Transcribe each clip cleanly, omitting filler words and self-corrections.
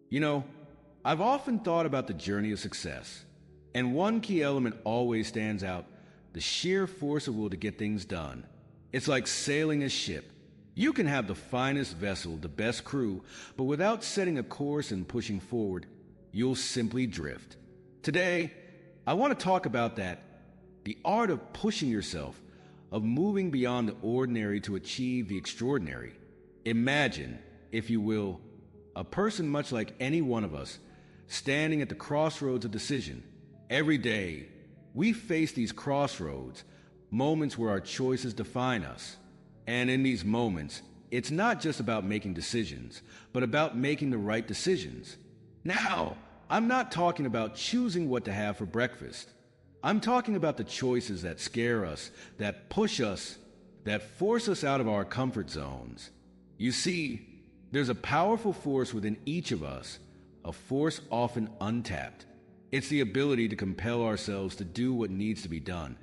You know, I've often thought about the journey of success, and one key element always stands out: the sheer force of will to get things done. It's like sailing a ship. You can have the finest vessel, the best crew, but without setting a course and pushing forward, you'll simply drift. Today, I want to talk about that: the art of pushing yourself, of moving beyond the ordinary to achieve the extraordinary. Imagine, if you will, a person much like any one of us, standing at the crossroads of decision. Every day, we face these crossroads, moments where our choices define us. And in these moments, it's not just about making decisions, but about making the right decisions. Now, I'm not talking about choosing what to have for breakfast. I'm talking about the choices that scare us, that push us, that force us out of our comfort zones. You see, there's a powerful force within each of us, a force often untapped. It's the ability to compel ourselves to do what needs to be done,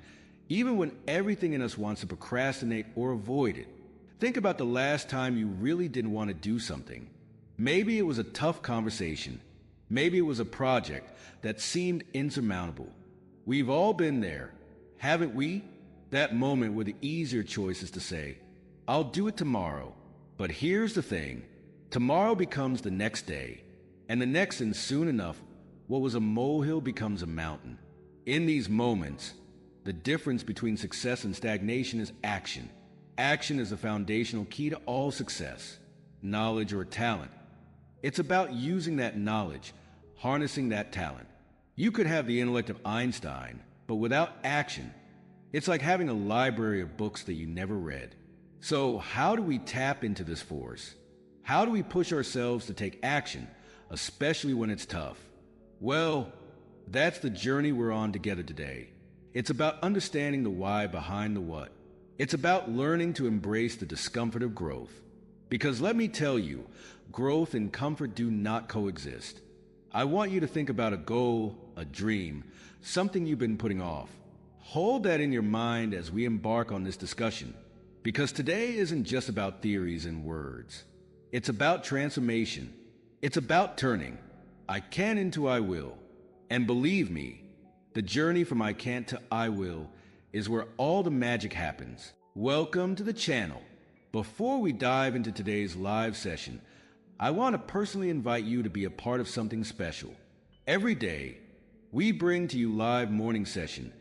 even when everything in us wants to procrastinate or avoid it. Think about the last time you really didn't want to do something. Maybe it was a tough conversation. Maybe it was a project that seemed insurmountable. We've all been there, haven't we? That moment where the easier choice is to say, I'll do it tomorrow. But here's the thing: tomorrow becomes the next day, and the next, and soon enough, what was a molehill becomes a mountain. In these moments, the difference between success and stagnation is action. Action is the foundational key to all success, knowledge or talent. It's about using that knowledge, harnessing that talent. You could have the intellect of Einstein, but without action, it's like having a library of books that you never read. So how do we tap into this force? How do we push ourselves to take action, especially when it's tough? Well, that's the journey we're on together today. It's about understanding the why behind the what. It's about learning to embrace the discomfort of growth. Because let me tell you, growth and comfort do not coexist. I want you to think about a goal, a dream, something you've been putting off. Hold that in your mind as we embark on this discussion. Because today isn't just about theories and words. It's about transformation. It's about turning I can into I will. And believe me, the journey from I can't to I will is where all the magic happens. Welcome to the channel. Before we dive into today's live session, I want to personally invite you to be a part of something special. Every day, we bring to you live morning session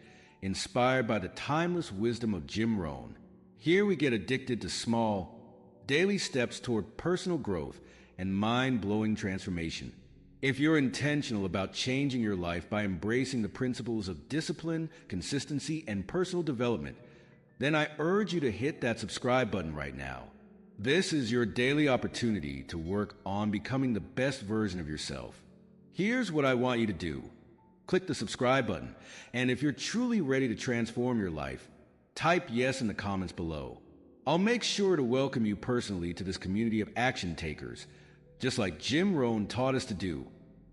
inspired by the timeless wisdom of Jim Rohn. Here we get addicted to small, daily steps toward personal growth and mind-blowing transformation. If you're intentional about changing your life by embracing the principles of discipline, consistency, and personal development, then I urge you to hit that subscribe button right now. This is your daily opportunity to work on becoming the best version of yourself. Here's what I want you to do. Click the subscribe button, and if you're truly ready to transform your life, type yes in the comments below. I'll make sure to welcome you personally to this community of action takers, just like Jim Rohn taught us to do.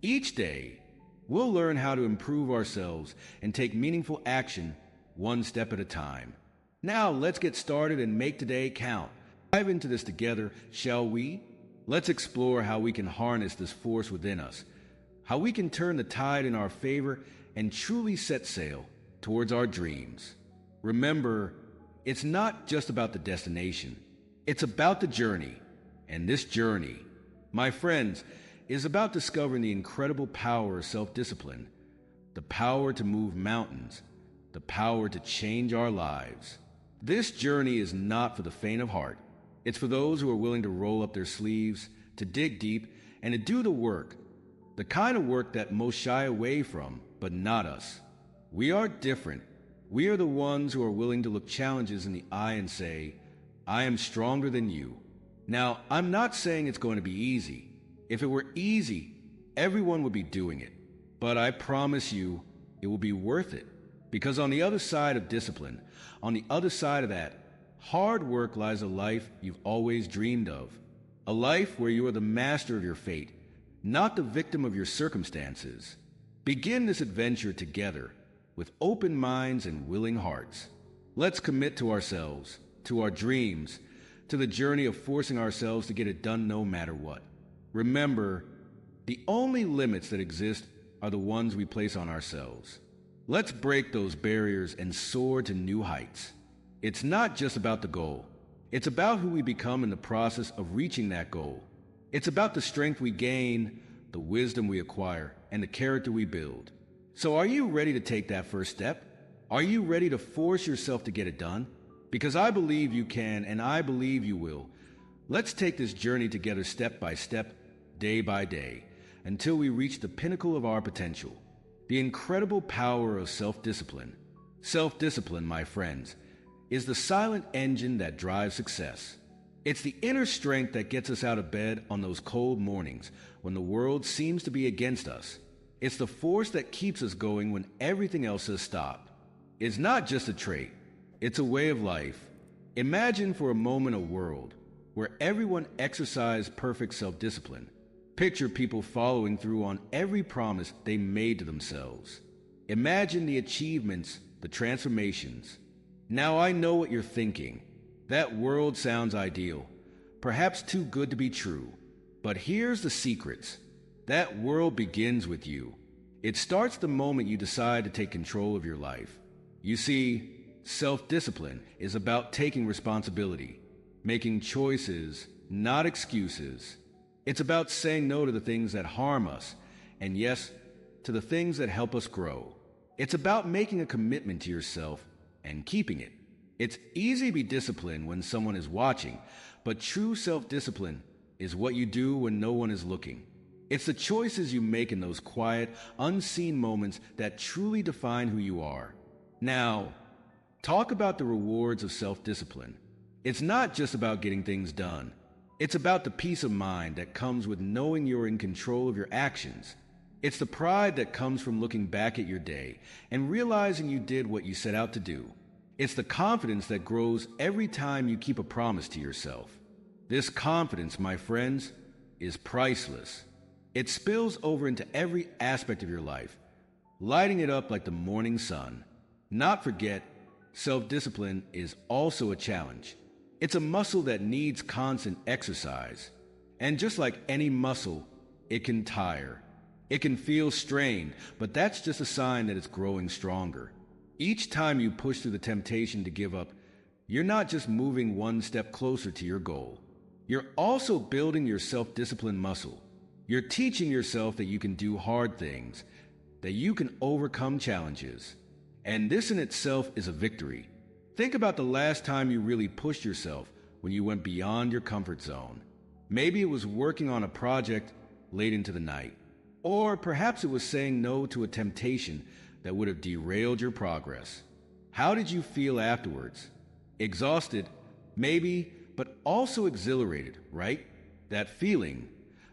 Each day, we'll learn how to improve ourselves and take meaningful action one step at a time. Now, let's get started and make today count. Dive into this together, shall we? Let's explore how we can harness this force within us, how we can turn the tide in our favor and truly set sail towards our dreams. Remember, it's not just about the destination. It's about the journey. And this journey, my friends, is about discovering the incredible power of self-discipline, the power to move mountains, the power to change our lives. This journey is not for the faint of heart. It's for those who are willing to roll up their sleeves, to dig deep, and to do the work, the kind of work that most shy away from, but not us. We are different. We are the ones who are willing to look challenges in the eye and say, I am stronger than you. Now, I'm not saying it's going to be easy. If it were easy, everyone would be doing it. But I promise you, it will be worth it. Because on the other side of discipline, on the other side of that, hard work lies a life you've always dreamed of. A life where you are the master of your fate, not the victim of your circumstances. Begin this adventure together with open minds and willing hearts. Let's commit to ourselves, to our dreams, to the journey of forcing ourselves to get it done no matter what. Remember, The only limits that exist are the ones we place on ourselves. Let's break those barriers and soar to new heights. It's not just about the goal. It's about who we become in the process of reaching that goal. It's about the strength we gain, the wisdom we acquire, and the character we build. So are you ready to take that first step? Are you ready to force yourself to get it done? Because I believe you can, and I believe you will. Let's take this journey together step by step, day by day, until we reach the pinnacle of our potential. The incredible power of self-discipline. Self-discipline, my friends, is the silent engine that drives success. It's the inner strength that gets us out of bed on those cold mornings when the world seems to be against us. It's the force that keeps us going when everything else says stop. It's not just a trait, it's a way of life. Imagine for a moment a world where everyone exercised perfect self-discipline. Picture people following through on every promise they made to themselves. Imagine the achievements, the transformations. Now I know what you're thinking. That world sounds ideal, perhaps too good to be true. But here's the secrets. That world begins with you. It starts the moment you decide to take control of your life. You see, self-discipline is about taking responsibility, making choices, not excuses. It's about saying no to the things that harm us, and yes, to the things that help us grow. It's about making a commitment to yourself and keeping it. It's easy to be disciplined when someone is watching, but true self-discipline is what you do when no one is looking. It's the choices you make in those quiet, unseen moments that truly define who you are. Now, talk about the rewards of self-discipline. It's not just about getting things done. It's about the peace of mind that comes with knowing you're in control of your actions. It's the pride that comes from looking back at your day and realizing you did what you set out to do. It's the confidence that grows every time you keep a promise to yourself. This confidence, my friends, is priceless. It spills over into every aspect of your life, lighting it up like the morning sun. Not forget, self-discipline is also a challenge. It's a muscle that needs constant exercise. And just like any muscle, it can tire. It can feel strained, but that's just a sign that it's growing stronger. Each time you push through the temptation to give up, you're not just moving one step closer to your goal. You're also building your self-discipline muscle. You're teaching yourself that you can do hard things, that you can overcome challenges. And this in itself is a victory. Think about the last time you really pushed yourself when you went beyond your comfort zone. Maybe it was working on a project late into the night. Or perhaps it was saying no to a temptation that would have derailed your progress. How did you feel afterwards? Exhausted, maybe, but also exhilarated, right? That feeling,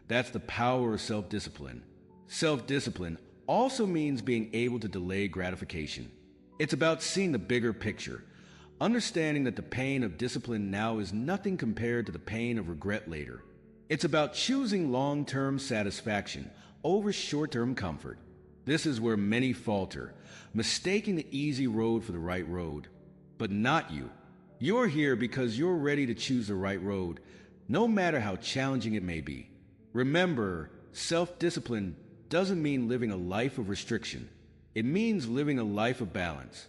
that's the power of self-discipline. Self-discipline also means being able to delay gratification. It's about seeing the bigger picture, understanding that the pain of discipline now is nothing compared to the pain of regret later. It's about choosing long-term satisfaction over short-term comfort. This is where many falter, mistaking the easy road for the right road. But not you. You're here because you're ready to choose the right road, no matter how challenging it may be. Remember, self-discipline doesn't mean living a life of restriction. It means living a life of balance.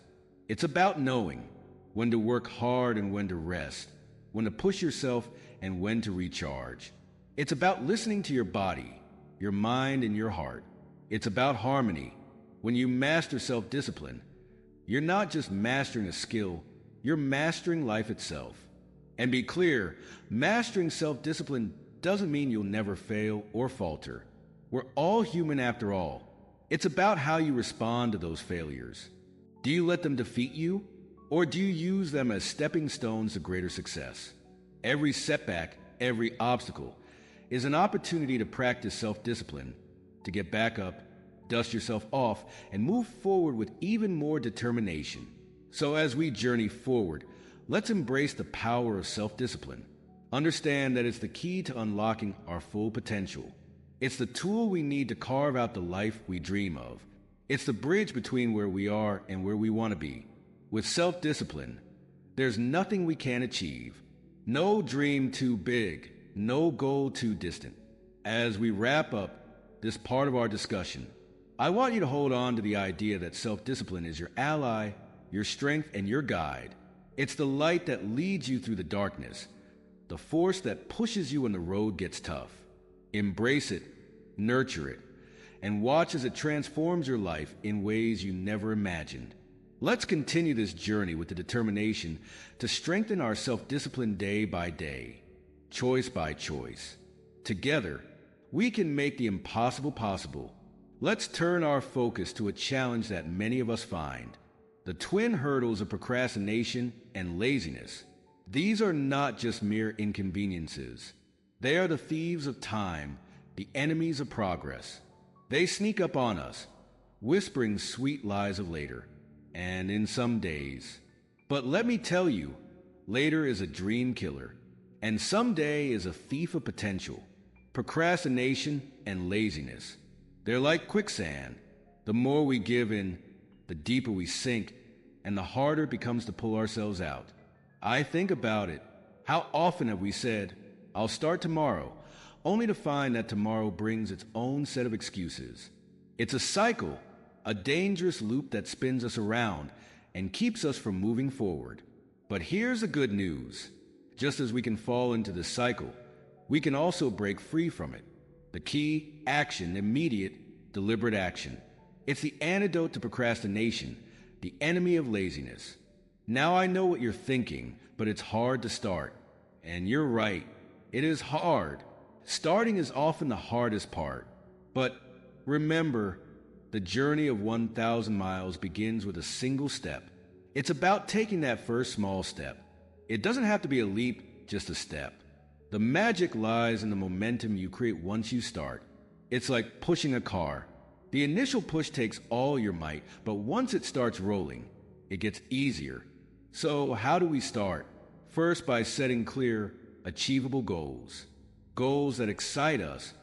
It's about knowing when to work hard and when to rest, when to push yourself and when to recharge. It's about listening to your body, your mind, and your heart. It's about harmony. When you master self-discipline, you're not just mastering a skill, you're mastering life itself. And be clear, mastering self-discipline doesn't mean you'll never fail or falter. We're all human after all. It's about how you respond to those failures. Do you let them defeat you, or do you use them as stepping stones to greater success? Every setback, every obstacle, is an opportunity to practice self-discipline, to get back up, dust yourself off, and move forward with even more determination. So as we journey forward, let's embrace the power of self-discipline. Understand that it's the key to unlocking our full potential. It's the tool we need to carve out the life we dream of. It's the bridge between where we are and where we want to be. With self-discipline, there's nothing we can't achieve. No dream too big, no goal too distant. As we wrap up, this part of our discussion, I want you to hold on to the idea that self-discipline is your ally, your strength, and your guide. It's the light that leads you through the darkness, the force that pushes you when the road gets tough. Embrace it, nurture it, and watch as it transforms your life in ways you never imagined. Let's continue this journey with the determination to strengthen our self-discipline day by day, choice by choice. Together, we can make the impossible possible. Let's turn our focus to a challenge that many of us find: the twin hurdles of procrastination and laziness. These are not just mere inconveniences. They are the thieves of time, the enemies of progress. They sneak up on us, whispering sweet lies of later, and in some days. But let me tell you, later is a dream killer, and someday is a thief of potential. Procrastination and laziness, they're like quicksand. The more we give in, the deeper we sink, and the harder it becomes to pull ourselves out. I think about it. How often have we said, "I'll start tomorrow," only to find that tomorrow brings its own set of excuses? It's a cycle, a dangerous loop that spins us around and keeps us from moving forward. But here's the good news. Just as we can fall into this cycle, we can also break free from it. The key: action, immediate, deliberate action. It's the antidote to procrastination, the enemy of laziness. Now I know what you're thinking, but it's hard to start. And you're right, it is hard. Starting is often the hardest part. But remember, the journey of 1,000 miles begins with a single step. It's about taking that first small step. It doesn't have to be a leap, just a step. The magic lies in the momentum you create once you start. It's like pushing a car. The initial push takes all your might, but once it starts rolling, it gets easier. So how do we start? First, by setting clear, achievable goals. Goals that excite us,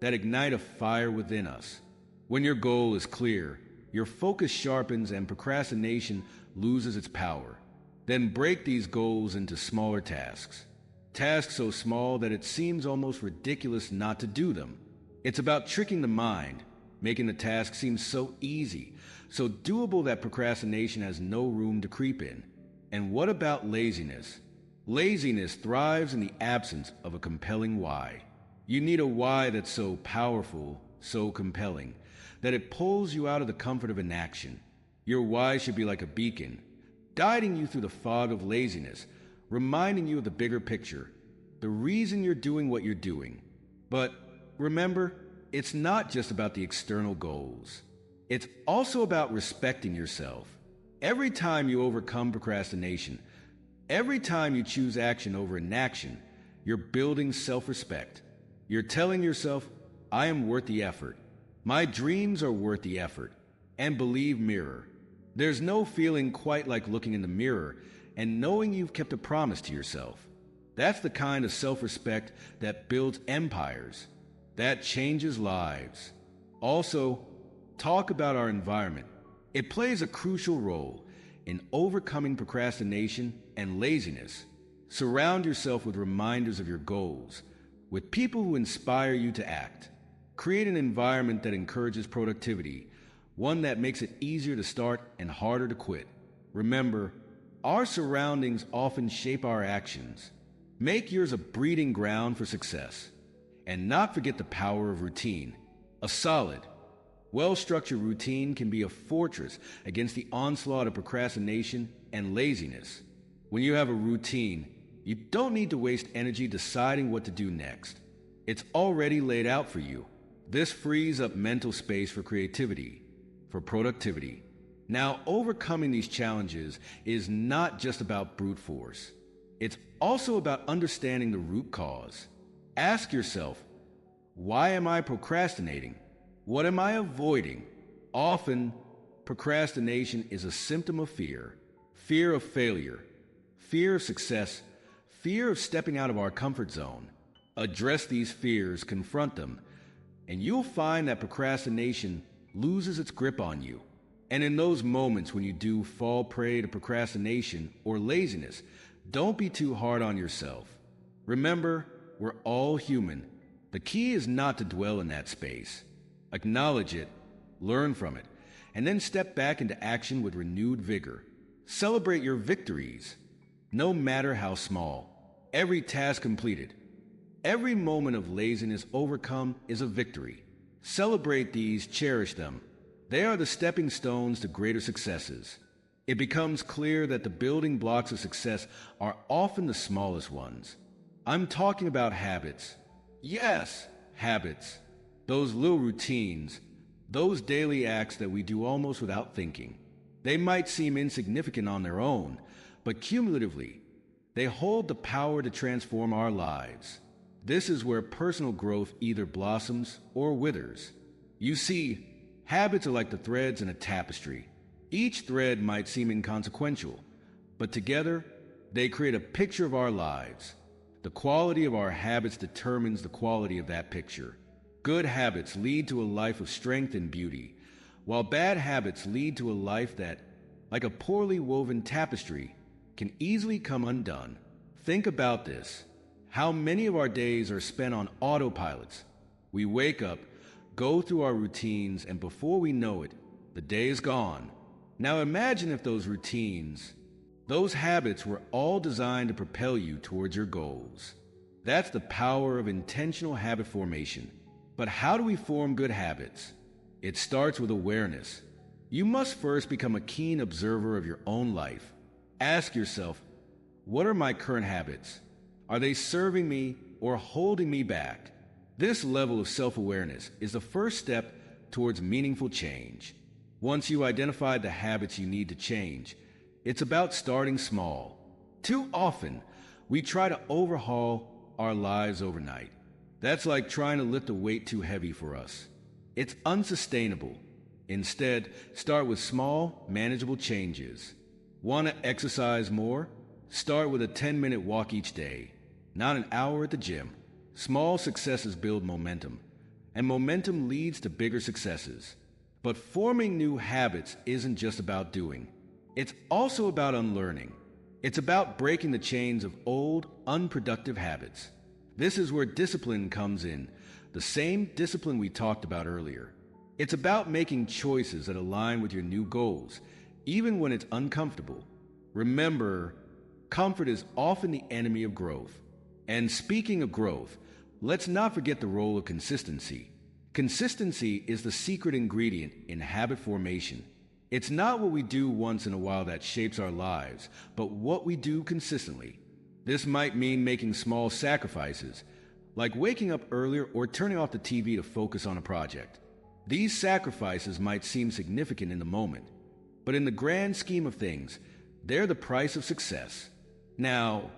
that ignite a fire within us. When your goal is clear, your focus sharpens and procrastination loses its power. Then break these goals into smaller tasks. Tasks so small that it seems almost ridiculous not to do them. It's about tricking the mind, making the task seem so easy, so doable that procrastination has no room to creep in. And what about laziness? Laziness thrives in the absence of a compelling why. You need a why that's so powerful, so compelling, that it pulls you out of the comfort of inaction. Your why should be like a beacon, guiding you through the fog of laziness, reminding you of the bigger picture, the reason you're doing what you're doing. But remember, it's not just about the external goals. It's also about respecting yourself. Every time you overcome procrastination, every time you choose action over inaction, you're building self-respect. You're telling yourself, "I am worth the effort. My dreams are worth the effort." And believe mirror. There's no feeling quite like looking in the mirror and knowing you've kept a promise to yourself. That's the kind of self-respect that builds empires, that changes lives. Also, talk about our environment. It plays a crucial role in overcoming procrastination and laziness. Surround yourself with reminders of your goals, with people who inspire you to act. Create an environment that encourages productivity, one that makes it easier to start and harder to quit. Remember, our surroundings often shape our actions. Make yours a breeding ground for success. And not forget the power of routine. A solid, well-structured routine can be a fortress against the onslaught of procrastination and laziness. When you have a routine, you don't need to waste energy deciding what to do next. It's already laid out for you. This frees up mental space for creativity, for productivity. Now, overcoming these challenges is not just about brute force. It's also about understanding the root cause. Ask yourself, why am I procrastinating? What am I avoiding? Often, procrastination is a symptom of fear. Fear of failure, fear of success, fear of stepping out of our comfort zone. Address these fears, confront them, and you'll find that procrastination loses its grip on you. And in those moments when you do fall prey to procrastination or laziness, don't be too hard on yourself. Remember, we're all human. The key is not to dwell in that space. Acknowledge it, learn from it, and then step back into action with renewed vigor. Celebrate your victories, no matter how small. Every task completed, every moment of laziness overcome is a victory. Celebrate these, cherish them. They are the stepping stones to greater successes. It becomes clear that the building blocks of success are often the smallest ones. I'm talking about habits. Yes, habits. Those little routines, those daily acts that we do almost without thinking. They might seem insignificant on their own, but cumulatively, they hold the power to transform our lives. This is where personal growth either blossoms or withers. You see, habits are like the threads in a tapestry. Each thread might seem inconsequential, but together, they create a picture of our lives. The quality of our habits determines the quality of that picture. Good habits lead to a life of strength and beauty, while bad habits lead to a life that, like a poorly woven tapestry, can easily come undone. Think about this. How many of our days are spent on autopilots? We wake up, go through our routines, and before we know it, the day is gone. Now imagine if those routines, those habits were all designed to propel you towards your goals. That's the power of intentional habit formation. But how do we form good habits? It starts with awareness. You must first become a keen observer of your own life. Ask yourself, what are my current habits? Are they serving me or holding me back? This level of self-awareness is the first step towards meaningful change. Once you identify the habits you need to change, it's about starting small. Too often, we try to overhaul our lives overnight. That's like trying to lift a weight too heavy for us. It's unsustainable. Instead, start with small, manageable changes. Want to exercise more? Start with a 10-minute walk each day, not an hour at the gym. Small successes build momentum, and momentum leads to bigger successes. But forming new habits isn't just about doing. It's also about unlearning. It's about breaking the chains of old, unproductive habits. This is where discipline comes in, the same discipline we talked about earlier. It's about making choices that align with your new goals, even when it's uncomfortable. Remember, comfort is often the enemy of growth. And speaking of growth, let's not forget the role of consistency. Consistency is the secret ingredient in habit formation. It's not what we do once in a while that shapes our lives, but what we do consistently. This might mean making small sacrifices, like waking up earlier or turning off the TV to focus on a project. These sacrifices might seem significant in the moment, but in the grand scheme of things, they're the price of success. Now,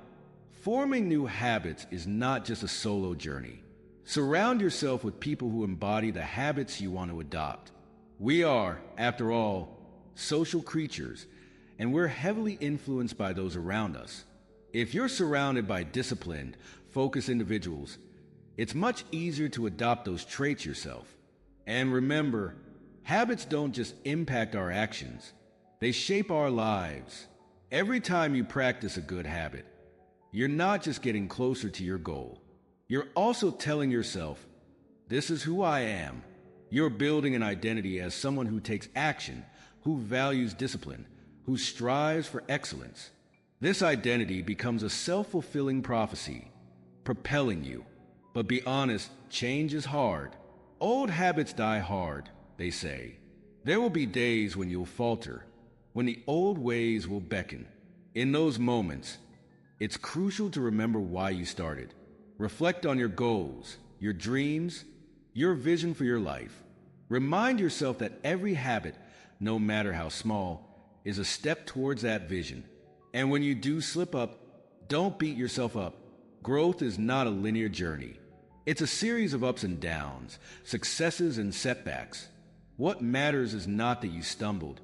forming new habits is not just a solo journey. Surround yourself with people who embody the habits you want to adopt. We are, after all, social creatures, and we're heavily influenced by those around us. If you're surrounded by disciplined, focused individuals, it's much easier to adopt those traits yourself. And remember, habits don't just impact our actions, they shape our lives. Every time you practice a good habit, you're not just getting closer to your goal. You're also telling yourself, this is who I am. You're building an identity as someone who takes action, who values discipline, who strives for excellence. This identity becomes a self-fulfilling prophecy, propelling you. But be honest, change is hard. Old habits die hard, they say. There will be days when you'll falter, when the old ways will beckon. In those moments, it's crucial to remember why you started. Reflect on your goals, your dreams, your vision for your life. Remind yourself that every habit, no matter how small, is a step towards that vision. And when you do slip up, don't beat yourself up. Growth is not a linear journey. It's a series of ups and downs, successes and setbacks. What matters is not that you stumbled,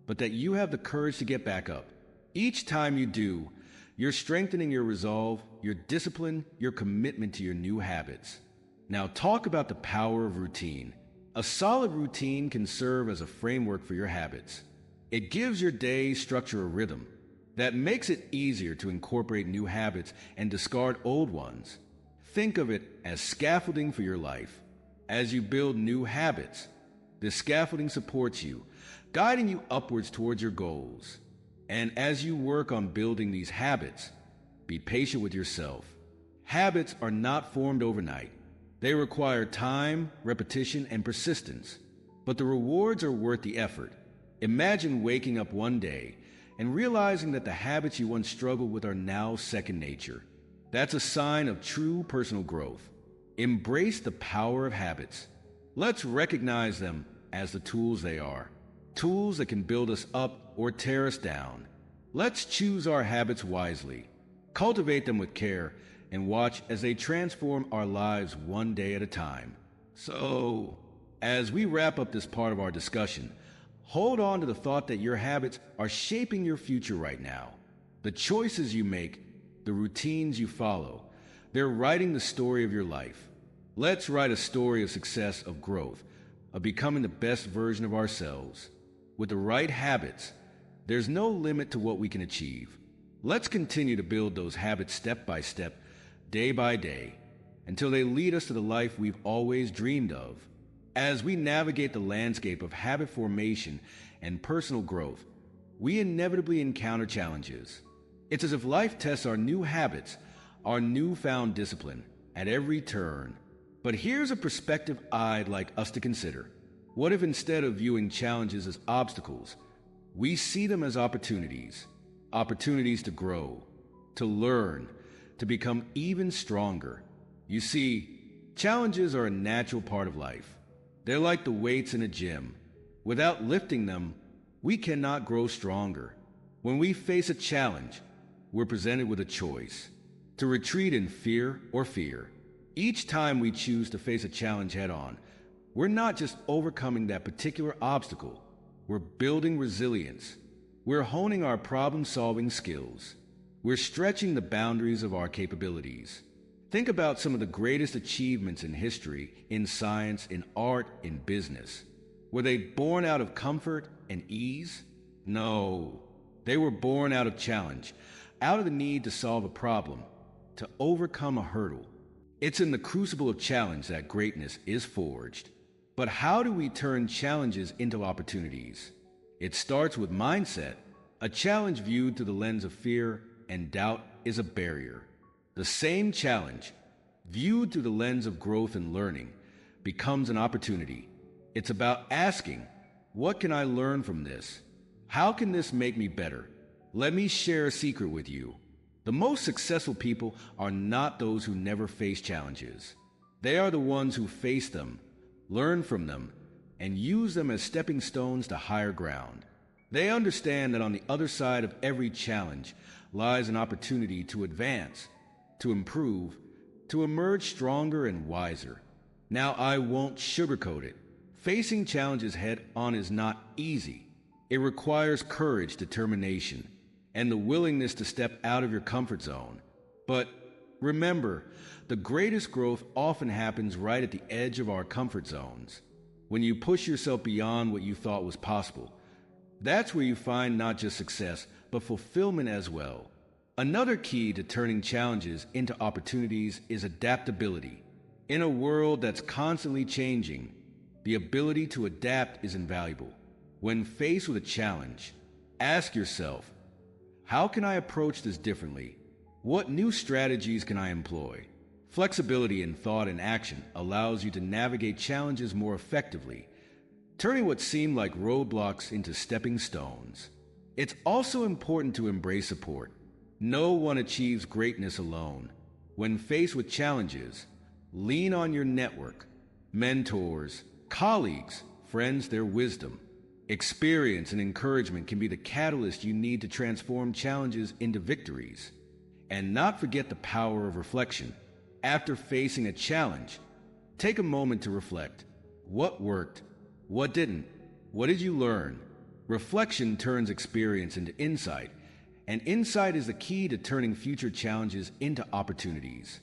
but that you have the courage to get back up. Each time you do, you're strengthening your resolve, your discipline, your commitment to your new habits. Now talk about the power of routine. A solid routine can serve as a framework for your habits. It gives your day structure a rhythm that makes it easier to incorporate new habits and discard old ones. Think of it as scaffolding for your life. As you build new habits, the scaffolding supports you, guiding you upwards towards your goals. And as you work on building these habits, be patient with yourself. Habits are not formed overnight. They require time, repetition, and persistence. But the rewards are worth the effort. Imagine waking up one day and realizing that the habits you once struggled with are now second nature. That's a sign of true personal growth. Embrace the power of habits. Let's recognize them as the tools they are. Tools that can build us up or tear us down. Let's choose our habits wisely. Cultivate them with care and watch as they transform our lives one day at a time. So, as we wrap up this part of our discussion, hold on to the thought that your habits are shaping your future right now. The choices you make, the routines you follow, they're writing the story of your life. Let's write a story of success, of growth, of becoming the best version of ourselves. With the right habits, there's no limit to what we can achieve. Let's continue to build those habits step by step, day by day, until they lead us to the life we've always dreamed of. As we navigate the landscape of habit formation and personal growth, we inevitably encounter challenges. It's as if life tests our new habits, our newfound discipline, at every turn. But here's a perspective I'd like us to consider. What if instead of viewing challenges as obstacles, we see them as opportunities? Opportunities to grow, to learn, to become even stronger. You see, challenges are a natural part of life. They're like the weights in a gym. Without lifting them, we cannot grow stronger. When we face a challenge, we're presented with a choice: to retreat in fear or fear. Each time we choose to face a challenge head-on, we're not just overcoming that particular obstacle, we're building resilience. We're honing our problem-solving skills. We're stretching the boundaries of our capabilities. Think about some of the greatest achievements in history, in science, in art, in business. Were they born out of comfort and ease? No. They were born out of challenge, out of the need to solve a problem, to overcome a hurdle. It's in the crucible of challenge that greatness is forged. But how do we turn challenges into opportunities? It starts with mindset. A challenge viewed through the lens of fear and doubt is a barrier. The same challenge, viewed through the lens of growth and learning, becomes an opportunity. It's about asking, what can I learn from this? How can this make me better? Let me share a secret with you. The most successful people are not those who never face challenges. They are the ones who face them, learn from them, and use them as stepping stones to higher ground. They understand that on the other side of every challenge lies an opportunity to advance, to improve, to emerge stronger and wiser. Now, I won't sugarcoat it. Facing challenges head-on is not easy. It requires courage, determination, and the willingness to step out of your comfort zone. But remember, the greatest growth often happens right at the edge of our comfort zones. When you push yourself beyond what you thought was possible, that's where you find not just success, but fulfillment as well. Another key to turning challenges into opportunities is adaptability. In a world that's constantly changing, the ability to adapt is invaluable. When faced with a challenge, ask yourself, how can I approach this differently? What new strategies can I employ? Flexibility in thought and action allows you to navigate challenges more effectively, turning what seem like roadblocks into stepping stones. It's also important to embrace support. No one achieves greatness alone. When faced with challenges, lean on your network, mentors, colleagues, friends, their wisdom. Experience and encouragement can be the catalyst you need to transform challenges into victories. And not forget the power of reflection. After facing a challenge, take a moment to reflect. What worked? What didn't? What did you learn? Reflection turns experience into insight, and insight is the key to turning future challenges into opportunities.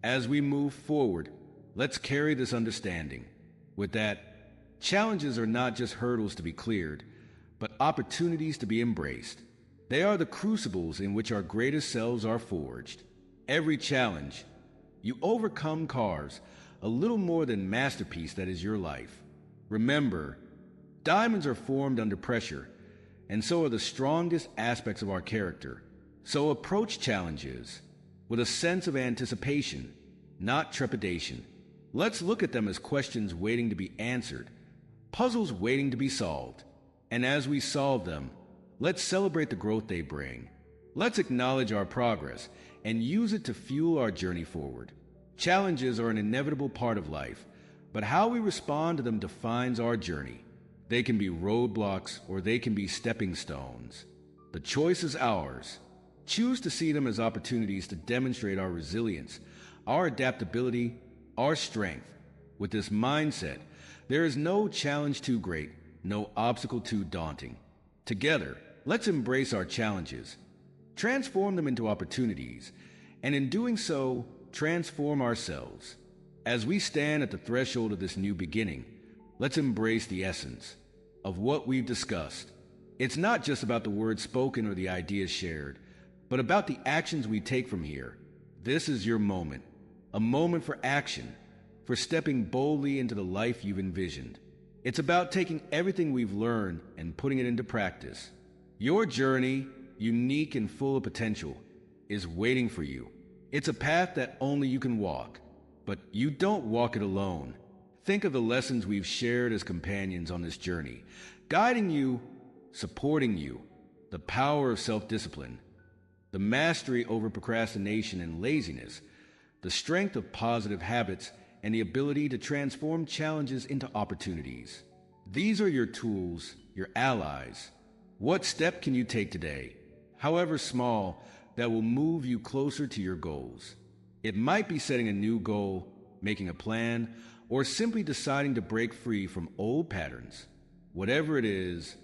As we move forward, let's carry this understanding. With that, challenges are not just hurdles to be cleared, but opportunities to be embraced. They are the crucibles in which our greatest selves are forged. Every challenge you overcome carves a little more than masterpiece that is your life. Remember, diamonds are formed under pressure, and so are the strongest aspects of our character. So approach challenges with a sense of anticipation, not trepidation. Let's look at them as questions waiting to be answered, puzzles waiting to be solved. And as we solve them, let's celebrate the growth they bring. Let's acknowledge our progress and use it to fuel our journey forward. Challenges are an inevitable part of life, but how we respond to them defines our journey. They can be roadblocks or they can be stepping stones. The choice is ours. Choose to see them as opportunities to demonstrate our resilience, our adaptability, our strength. With this mindset, there is no challenge too great, no obstacle too daunting. Together, let's embrace our challenges, transform them into opportunities, and in doing so, transform ourselves. As we stand at the threshold of this new beginning, let's embrace the essence of what we've discussed. It's not just about the words spoken or the ideas shared, but about the actions we take from here. This is your moment, a moment for action, for stepping boldly into the life you've envisioned. It's about taking everything we've learned and putting it into practice. Your journey, unique and full of potential, is waiting for you. It's a path that only you can walk, but you don't walk it alone. Think of the lessons we've shared as companions on this journey, guiding you, supporting you, the power of self-discipline, the mastery over procrastination and laziness, the strength of positive habits, and the ability to transform challenges into opportunities. These are your tools, your allies. What step can you take today, however small, that will move you closer to your goals? It might be setting a new goal, making a plan, or simply deciding to break free from old patterns. Whatever it is,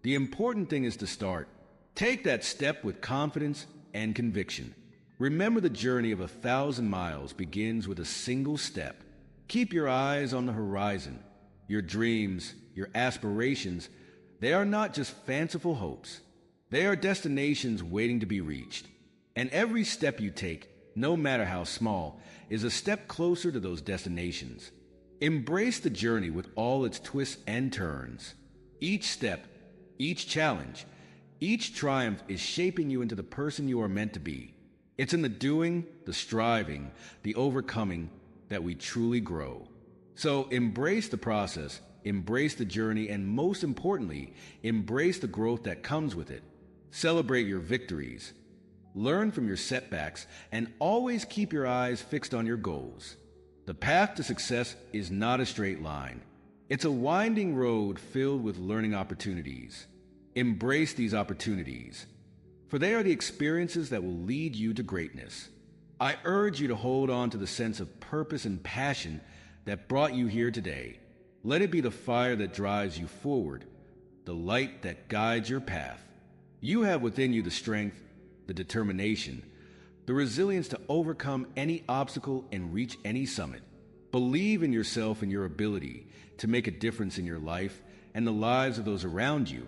the important thing is to start. Take that step with confidence and conviction. Remember, the journey of 1,000 miles begins with a single step. Keep your eyes on the horizon. Your dreams, your aspirations, they are not just fanciful hopes. They are destinations waiting to be reached. And every step you take, no matter how small, is a step closer to those destinations. Embrace the journey with all its twists and turns. Each step, each challenge, each triumph is shaping you into the person you are meant to be. It's in the doing, the striving, the overcoming that we truly grow. So embrace the process, embrace the journey, and most importantly, embrace the growth that comes with it. Celebrate your victories. Learn from your setbacks, and always keep your eyes fixed on your goals. The path to success is not a straight line. It's a winding road filled with learning opportunities. Embrace these opportunities, for they are the experiences that will lead you to greatness. I urge you to hold on to the sense of purpose and passion that brought you here today. Let it be the fire that drives you forward, the light that guides your path. You have within you the strength, the determination, the resilience to overcome any obstacle and reach any summit. Believe in yourself and your ability to make a difference in your life and the lives of those around you.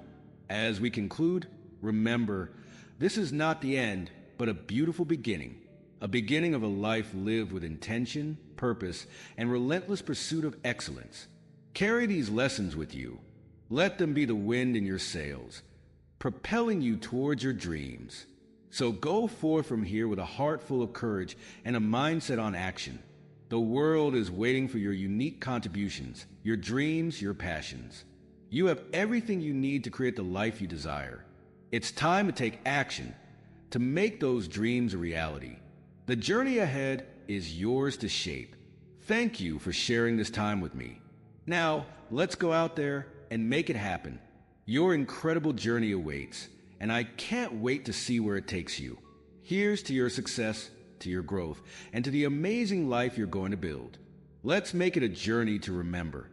As we conclude, remember, this is not the end, but a beautiful beginning. A beginning of a life lived with intention, purpose, and relentless pursuit of excellence. Carry these lessons with you. Let them be the wind in your sails, propelling you towards your dreams. So go forth from here with a heart full of courage and a mindset on action. The world is waiting for your unique contributions, your dreams, your passions. You have everything you need to create the life you desire. It's time to take action, to make those dreams a reality. The journey ahead is yours to shape. Thank you for sharing this time with me. Now, let's go out there and make it happen. Your incredible journey awaits, and I can't wait to see where it takes you. Here's to your success, to your growth, and to the amazing life you're going to build. Let's make it a journey to remember.